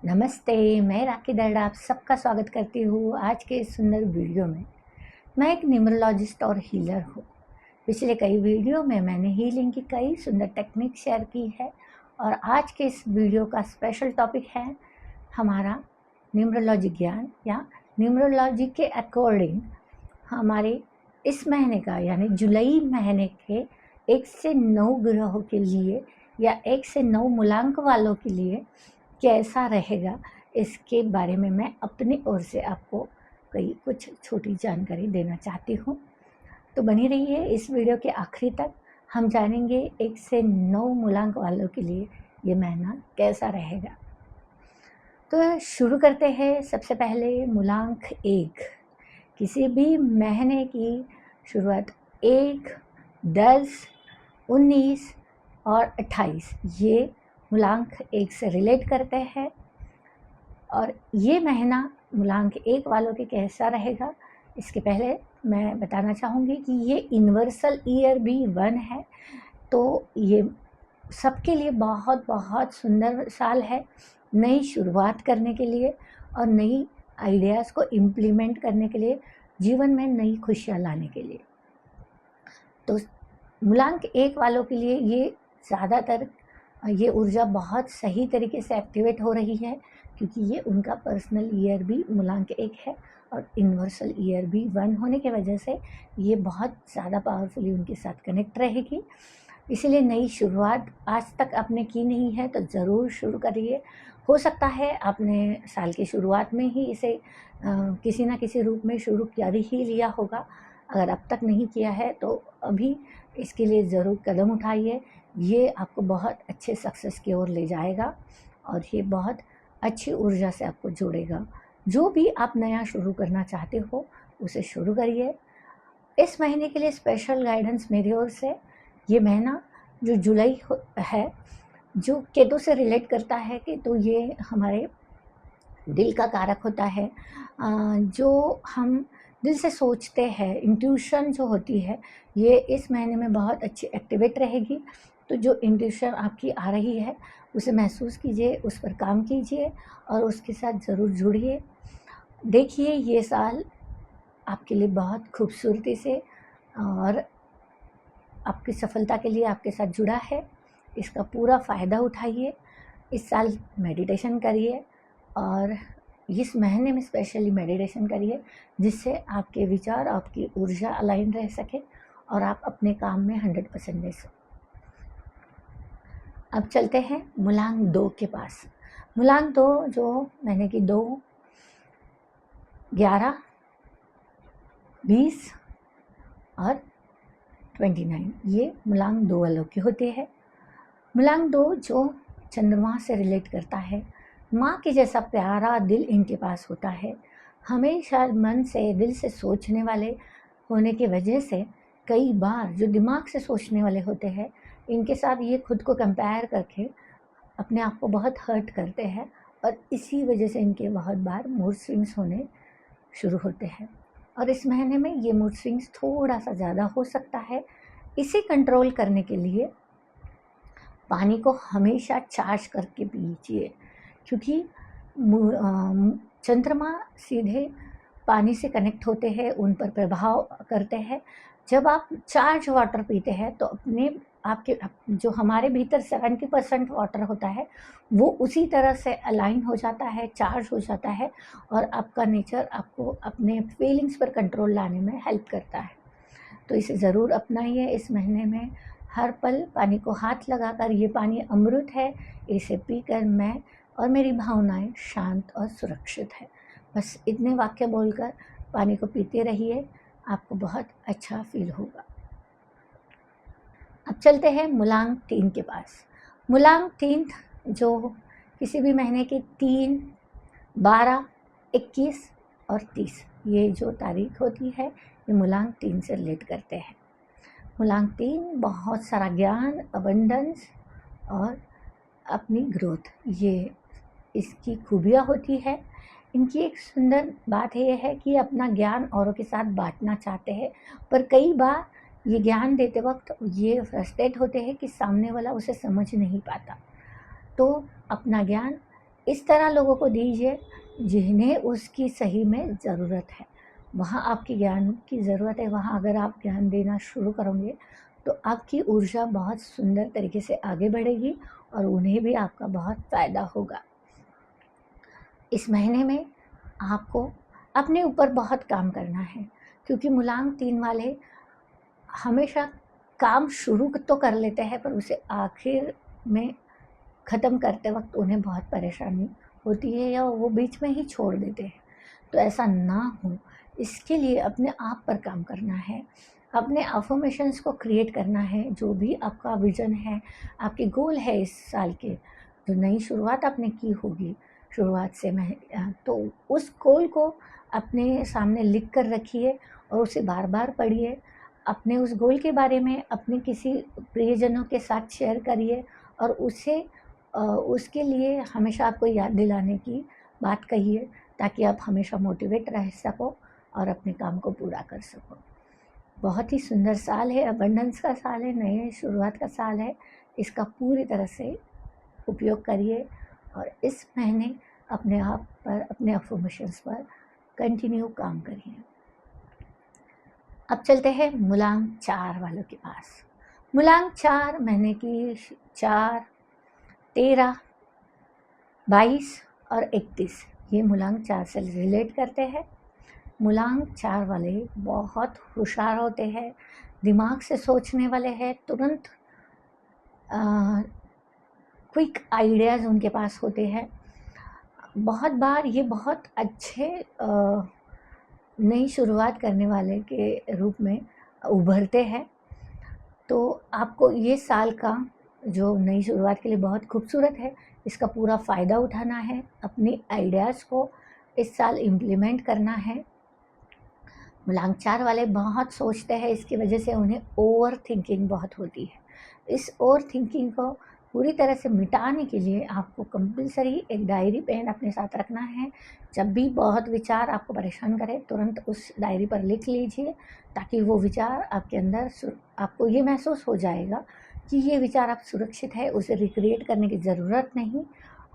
नमस्ते, मैं राखी दर्डा आप सबका स्वागत करती हूँ आज के इस सुंदर वीडियो में। मैं एक न्यूमरोलॉजिस्ट और हीलर हूँ। पिछले कई वीडियो में मैंने हीलिंग की कई सुंदर टेक्निक शेयर की है और आज के इस वीडियो का स्पेशल टॉपिक है हमारा न्यूमरोलॉजी ज्ञान या न्यूमरोलॉजी के अकॉर्डिंग हमारे इस महीने का यानी जुलाई महीने के 1 से 9 ग्रहों के लिए या 1 से 9 मूलांक वालों के लिए कैसा रहेगा, इसके बारे में मैं अपनी ओर से आपको कुछ छोटी जानकारी देना चाहती हूँ। तो बनी रहिए इस वीडियो के आखिरी तक। हम जानेंगे 1 से 9 मूलांक वालों के लिए ये महीना कैसा रहेगा। तो शुरू करते हैं। सबसे पहले मूलांक 1। किसी भी महीने की शुरुआत 1, 10, 19 और 28 ये मूलांक 1 से रिलेट करते हैं। और ये महीना मूलांक 1 वालों के कैसा रहेगा, इसके पहले मैं बताना चाहूँगी कि ये यूनिवर्सल ईयर भी 1 है। तो ये सबके लिए बहुत बहुत सुंदर साल है, नई शुरुआत करने के लिए और नई आइडियाज़ को इम्प्लीमेंट करने के लिए, जीवन में नई खुशियाँ लाने के लिए। तो मूलांक 1 वालों के लिए ये ज़्यादातर ये ऊर्जा बहुत सही तरीके से एक्टिवेट हो रही है, क्योंकि ये उनका पर्सनल ईयर भी मूलांक 1 है और यूनिवर्सल ईयर भी 1 होने की वजह से ये बहुत ज़्यादा पावरफुली उनके साथ कनेक्ट रहेगी। इसीलिए नई शुरुआत आज तक आपने की नहीं है तो ज़रूर शुरू करिए। हो सकता है आपने साल की शुरुआत में ही इसे किसी ना किसी रूप में शुरू कर ही लिया होगा। अगर अब तक नहीं किया है तो अभी इसके लिए ज़रूर कदम उठाइए। ये आपको बहुत अच्छे सक्सेस की ओर ले जाएगा और ये बहुत अच्छी ऊर्जा से आपको जोड़ेगा। जो भी आप नया शुरू करना चाहते हो उसे शुरू करिए। इस महीने के लिए स्पेशल गाइडेंस मेरी ओर से, ये महीना जो जुलाई है, जो केतु से रिलेट करता है कि तो ये हमारे दिल का कारक होता है। जो हम दिल से सोचते हैं, इंट्यूशन जो होती है, ये इस महीने में बहुत अच्छी एक्टिवेट रहेगी। तो जो इंट्यूशन आपकी आ रही है उसे महसूस कीजिए, उस पर काम कीजिए और उसके साथ ज़रूर जुड़िए। देखिए ये साल आपके लिए बहुत खूबसूरती से और आपकी सफलता के लिए आपके साथ जुड़ा है। इसका पूरा फ़ायदा उठाइए। इस साल मेडिटेशन करिए और इस महीने में स्पेशली मेडिटेशन करिए, जिससे आपके विचार, आपकी ऊर्जा अलाइन रह सके और आप अपने काम में 100% दे सकें। अब चलते हैं मूलांक 2 के पास। मूलांक 2 जो महीने की 2, 11, 20 और 29 ये मूलांक 2 वालों के होते हैं। मूलांक 2 जो चंद्रमा से रिलेट करता है, माँ के जैसा प्यारा दिल इनके पास होता है। हमेशा मन से, दिल से सोचने वाले होने की वजह से कई बार जो दिमाग से सोचने वाले होते हैं, इनके साथ ये खुद को कंपेयर करके अपने आप को बहुत हर्ट करते हैं और इसी वजह से इनके बहुत बार मूड स्विंग्स होने शुरू होते हैं। और इस महीने में ये मूड स्विंग्स थोड़ा सा ज़्यादा हो सकता है। इसे कंट्रोल करने के लिए पानी को हमेशा चार्ज करके पीजिए, क्योंकि चंद्रमा सीधे पानी से कनेक्ट होते हैं, उन पर प्रभाव करते हैं। जब आप चार्ज वाटर पीते हैं तो आपके जो हमारे भीतर 70% वाटर होता है वो उसी तरह से अलाइन हो जाता है, चार्ज हो जाता है और आपका नेचर आपको अपने फीलिंग्स पर कंट्रोल लाने में हेल्प करता है। तो इसे ज़रूर अपनाइए इस महीने में। हर पल पानी को हाथ लगाकर, ये पानी अमृत है, इसे पीकर मैं और मेरी भावनाएं शांत और सुरक्षित है। बस इतने वाक्य बोलकर पानी को पीते रहिए, आपको बहुत अच्छा फील होगा। अब चलते हैं मूलांक 3 के पास। मूलांक 3 जो किसी भी महीने के 3, 12, 21 और 30 ये जो तारीख होती है, ये मूलांक 3 से रिलेट करते हैं। मूलांक 3 बहुत सारा ज्ञान, अबंडेंस और अपनी ग्रोथ, ये इसकी खूबियाँ होती है। इनकी एक सुंदर बात ये है कि अपना ज्ञान औरों के साथ बांटना चाहते हैं, पर कई बार ये ज्ञान देते वक्त ये फ्रस्ट्रेट होते हैं कि सामने वाला उसे समझ नहीं पाता। तो अपना ज्ञान इस तरह लोगों को दीजिए जिन्हें उसकी सही में ज़रूरत है। वहाँ आपकी ज्ञान की ज़रूरत है, वहाँ अगर आप ज्ञान देना शुरू करोगे तो आपकी ऊर्जा बहुत सुंदर तरीके से आगे बढ़ेगी और उन्हें भी आपका बहुत फ़ायदा होगा। इस महीने में आपको अपने ऊपर बहुत काम करना है, क्योंकि मूलांक 3 वाले हमेशा काम शुरू तो कर लेते हैं पर उसे आखिर में ख़त्म करते वक्त उन्हें बहुत परेशानी होती है या वो बीच में ही छोड़ देते हैं। तो ऐसा ना हो, इसके लिए अपने आप पर काम करना है, अपने अफर्मेशंस को क्रिएट करना है। जो भी आपका विज़न है, आपके गोल है इस साल के, जो नई शुरुआत आपने की होगी शुरुआत से तो उस गोल को अपने सामने लिख कर रखिए और उसे बार बार पढ़िए। अपने उस गोल के बारे में अपने किसी प्रियजनों के साथ शेयर करिए और उसके लिए हमेशा आपको याद दिलाने की बात कहिए, ताकि आप हमेशा मोटिवेट रह सको और अपने काम को पूरा कर सको। बहुत ही सुंदर साल है, अबंडेंस का साल है, नए शुरुआत का साल है। इसका पूरी तरह से उपयोग करिए और इस महीने अपने आप पर, अपने अफर्मेशंस पर कंटिन्यू काम करिए। अब चलते हैं मूलांक 4 वालों के पास। मूलांक 4 महीने की 4, 13, 22 और 31 ये मूलांक 4 से रिलेट करते हैं। मूलांक 4 वाले बहुत होशियार होते हैं, दिमाग से सोचने वाले हैं, तुरंत क्विक आइडियाज़ उनके पास होते हैं। बहुत बार ये बहुत अच्छे नई शुरुआत करने वाले के रूप में उभरते हैं। तो आपको ये साल का जो नई शुरुआत के लिए बहुत खूबसूरत है, इसका पूरा फ़ायदा उठाना है, अपनी आइडियाज़ को इस साल इम्प्लीमेंट करना है। मूलांक 4 वाले बहुत सोचते हैं, इसकी वजह से उन्हें ओवर थिंकिंग बहुत होती है। इस ओवर थिंकिंग को पूरी तरह से मिटाने के लिए आपको कंपल्सरी एक डायरी पेन अपने साथ रखना है। जब भी बहुत विचार आपको परेशान करे, तुरंत उस डायरी पर लिख लीजिए, ताकि वो विचार आपके अंदर आपको ये महसूस हो जाएगा कि ये विचार आप सुरक्षित है, उसे रिक्रिएट करने की ज़रूरत नहीं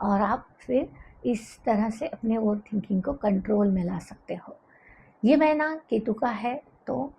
और आप फिर इस तरह से अपने ओवर थिंकिंग को कंट्रोल में ला सकते हो। ये महीना केतु का है, तो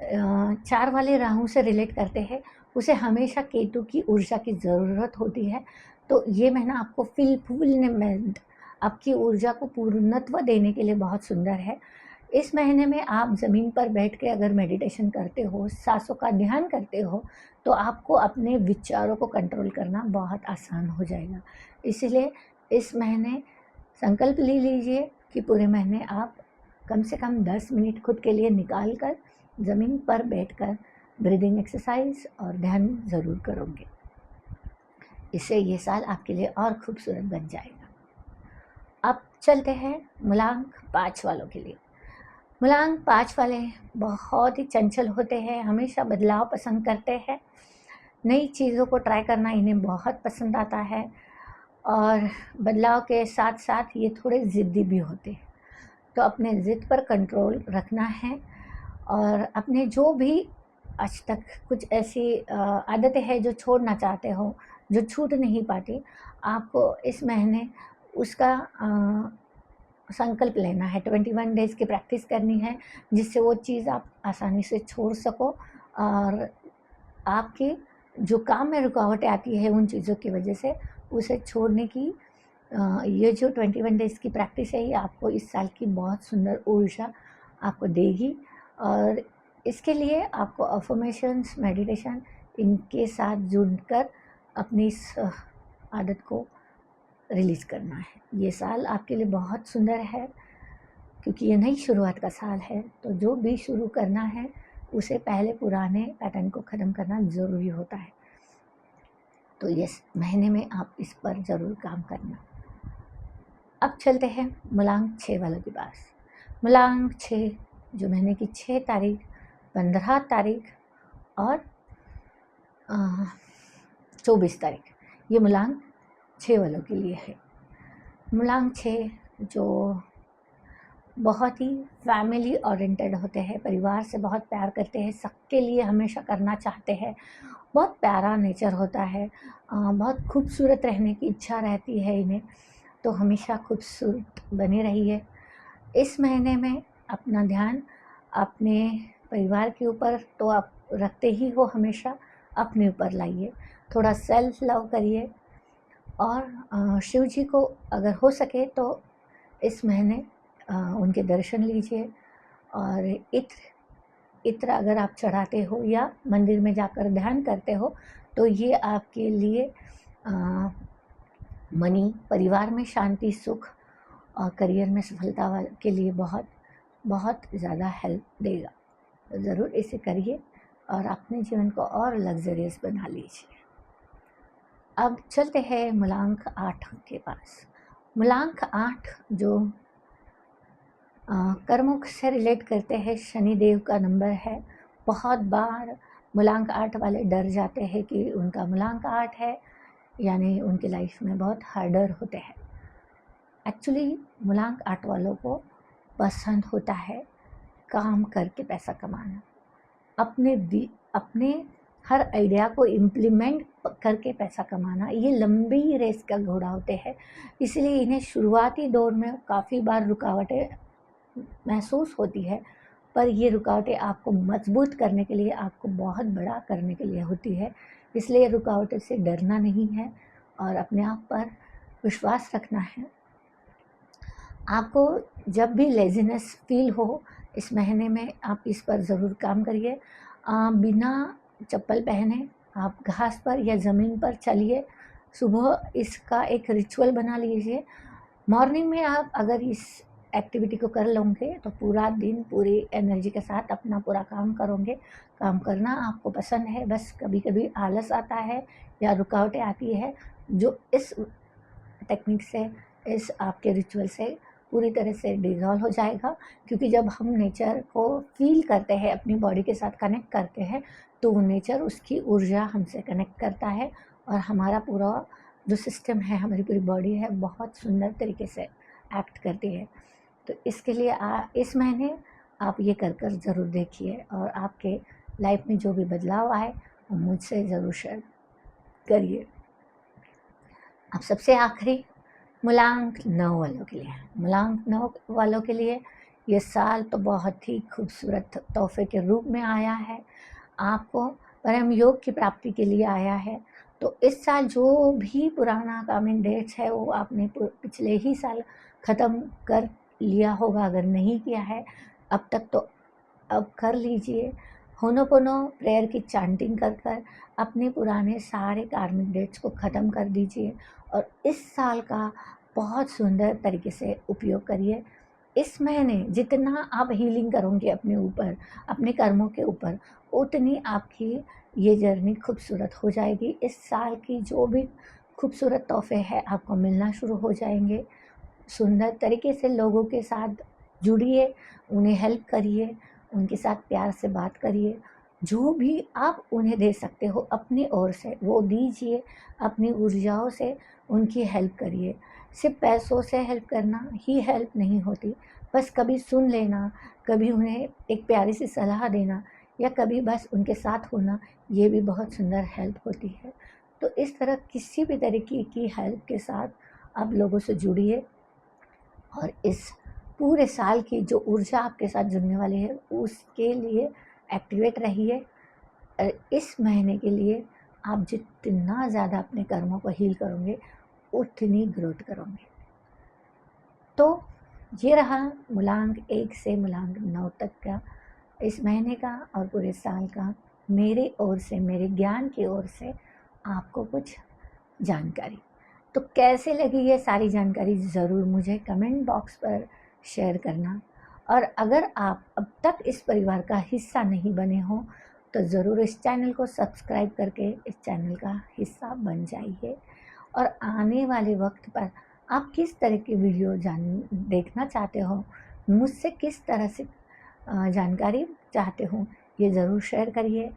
4 वाले राहु से रिलेट करते हैं, उसे हमेशा केतु की ऊर्जा की ज़रूरत होती है। तो ये महीना आपको फुलफिलमेंट, आपकी ऊर्जा को पूर्णत्व देने के लिए बहुत सुंदर है। इस महीने में आप ज़मीन पर बैठ के अगर मेडिटेशन करते हो, सांसों का ध्यान करते हो, तो आपको अपने विचारों को कंट्रोल करना बहुत आसान हो जाएगा। इसलिए इस महीने संकल्प ले लीजिए कि पूरे महीने आप कम से कम 10 मिनट खुद के लिए निकाल कर ज़मीन पर बैठकर ब्रीदिंग एक्सरसाइज और ध्यान ज़रूर करोगे। इससे ये साल आपके लिए और खूबसूरत बन जाएगा। अब चलते हैं मूलांक 5 वालों के लिए। मूलांक 5 वाले बहुत ही चंचल होते हैं, हमेशा बदलाव पसंद करते हैं, नई चीज़ों को ट्राई करना इन्हें बहुत पसंद आता है और बदलाव के साथ साथ ये थोड़े ज़िद्दी भी होते हैं। तो अपने ज़िद पर कंट्रोल रखना है और अपने जो भी आज तक कुछ ऐसी आदतें हैं जो छोड़ना चाहते हो, जो छूट नहीं पाती, आपको इस महीने उसका संकल्प लेना है। 21 डेज़ की प्रैक्टिस करनी है, जिससे वो चीज़ आप आसानी से छोड़ सको और आपके जो काम में रुकावटें आती है उन चीज़ों की वजह से उसे छोड़ने की ये जो 21 डेज़ की प्रैक्टिस है, ये आपको इस साल की बहुत सुंदर ऊर्जा आपको देगी। और इसके लिए आपको अफर्मेशंस, मेडिटेशन इनके साथ जुड़कर अपनी इस आदत को रिलीज़ करना है। ये साल आपके लिए बहुत सुंदर है, क्योंकि ये नई शुरुआत का साल है। तो जो भी शुरू करना है उसे पहले पुराने पैटर्न को ख़त्म करना ज़रूरी होता है। तो इस महीने में आप इस पर ज़रूर काम करना। अब चलते हैं मूलांक 6 वालों के पास। मूलांक 6 जो महीने की 6 तारीख, 15 तारीख और 24 तारीख, ये मूलांक 6 वालों के लिए है। मूलांक 6 जो बहुत ही फैमिली ओरिएंटेड होते हैं, परिवार से बहुत प्यार करते हैं, सबके लिए हमेशा करना चाहते हैं, बहुत प्यारा नेचर होता है, बहुत खूबसूरत रहने की इच्छा रहती है इन्हें। तो हमेशा खूबसूरत बनी रहिए। इस महीने में अपना ध्यान अपने परिवार के ऊपर तो आप रखते ही हो, हमेशा अपने ऊपर लाइए। थोड़ा सेल्फ लव करिए और शिव जी को अगर हो सके तो इस महीने उनके दर्शन लीजिए। और इत्र अगर आप चढ़ाते हो या मंदिर में जाकर ध्यान करते हो तो ये आपके लिए मनी, परिवार में शांति, सुख और करियर में सफलता के लिए बहुत बहुत ज़्यादा हेल्प देगा। तो ज़रूर इसे करिए और अपने जीवन को और लग्जरियस बना लीजिए। अब चलते हैं मूलांक 8 के पास। मूलांक 8 जो कर्मों से रिलेट करते हैं, शनिदेव का नंबर है। बहुत बार मूलांक 8 वाले डर जाते हैं कि उनका मूलांक 8 है, यानी उनकी लाइफ में बहुत हार्डर होते हैं। एक्चुअली मूलांक 8 वालों को पसंद होता है काम करके पैसा कमाना, अपने हर आइडिया को इम्प्लीमेंट करके पैसा कमाना। ये लंबी रेस का घोड़ा होते हैं, इसलिए इन्हें शुरुआती दौर में काफ़ी बार रुकावटें महसूस होती है, पर ये रुकावटें आपको मजबूत करने के लिए, आपको बहुत बड़ा करने के लिए होती है। इसलिए रुकावटों से डरना नहीं है और अपने आप पर विश्वास रखना है। आपको जब भी लेज़ीनेस फील हो इस महीने में, आप इस पर ज़रूर काम करिए। बिना चप्पल पहने आप घास पर या ज़मीन पर चलिए। सुबह इसका एक रिचुअल बना लीजिए। मॉर्निंग में आप अगर इस एक्टिविटी को कर लोगे तो पूरा दिन पूरी एनर्जी के साथ अपना पूरा काम करोगे। काम करना आपको पसंद है, बस कभी कभी आलस आता है या रुकावटें आती है, जो इस टेक्निक से, इस आपके रिचुअल से पूरी तरह से डिज़ोल्व हो जाएगा। क्योंकि जब हम नेचर को फील करते हैं, अपनी बॉडी के साथ कनेक्ट करते हैं, तो नेचर उसकी ऊर्जा हमसे कनेक्ट करता है और हमारा पूरा जो सिस्टम है, हमारी पूरी बॉडी है, बहुत सुंदर तरीके से एक्ट करती है। तो इसके लिए इस महीने आप ये कर ज़रूर देखिए और आपके लाइफ में जो भी बदलाव आए वो मुझसे ज़रूर शेयर करिए। अब सबसे आखिरी मूलांक 9 वालों के लिए। मूलांक 9 वालों के लिए ये साल तो बहुत ही खूबसूरत तोहफे के रूप में आया है। आपको परम योग की प्राप्ति के लिए आया है। तो इस साल जो भी पुराना कामिंग डेट्स है वो आपने पिछले ही साल ख़त्म कर लिया होगा। अगर नहीं किया है अब तक तो अब कर लीजिए। होनोपोनो प्रेयर की चांटिंग कर अपने पुराने सारे कार्मिक डेट्स को ख़त्म कर दीजिए और इस साल का बहुत सुंदर तरीके से उपयोग करिए। इस महीने जितना आप हीलिंग करोगे अपने ऊपर, अपने कर्मों के ऊपर, उतनी आपकी ये जर्नी खूबसूरत हो जाएगी। इस साल की जो भी खूबसूरत तोहफे हैं आपको मिलना शुरू हो जाएंगे। सुंदर तरीके से लोगों के साथ जुड़िए, उन्हें हेल्प करिए, उनके साथ प्यार से बात करिए। जो भी आप उन्हें दे सकते हो अपनी ओर से वो दीजिए। अपनी ऊर्जाओं से उनकी हेल्प करिए। सिर्फ पैसों से हेल्प करना ही हेल्प नहीं होती, बस कभी सुन लेना, कभी उन्हें एक प्यारी सी सलाह देना या कभी बस उनके साथ होना, ये भी बहुत सुंदर हेल्प होती है। तो इस तरह किसी भी तरीके की हेल्प के साथ आप लोगों से जुड़िए और इस पूरे साल की जो ऊर्जा आपके साथ जुड़ने वाली है उसके लिए एक्टिवेट रहिए। इस महीने के लिए आप जितना ज़्यादा अपने कर्मों को हील करोगे उतनी ग्रोथ करोगे। तो ये रहा मूलांक 1 से मूलांक 9 तक का इस महीने का और पूरे साल का मेरे ओर से, मेरे ज्ञान की ओर से आपको कुछ जानकारी। तो कैसे लगी ये सारी जानकारी ज़रूर मुझे कमेंट बॉक्स पर शेयर करना। और अगर आप अब तक इस परिवार का हिस्सा नहीं बने हो तो ज़रूर इस चैनल को सब्सक्राइब करके इस चैनल का हिस्सा बन जाइए। और आने वाले वक्त पर आप किस तरह की वीडियो देखना चाहते हो, मुझसे किस तरह से जानकारी चाहते हो, ये ज़रूर शेयर करिए।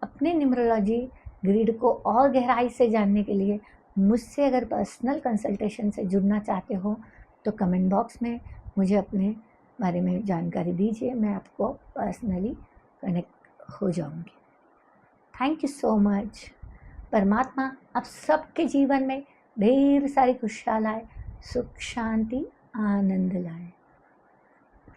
अपने न्यूमरोलॉजी ग्रिड को और गहराई से जानने के लिए मुझसे अगर पर्सनल कंसल्टेशन से जुड़ना चाहते हो तो कमेंट बॉक्स में मुझे अपने बारे में जानकारी दीजिए, मैं आपको पर्सनली कनेक्ट हो जाऊंगी। Thank you so much. परमात्मा आप सबके जीवन में ढेर सारी खुशहाल आए, सुख शांति आनंद लाए।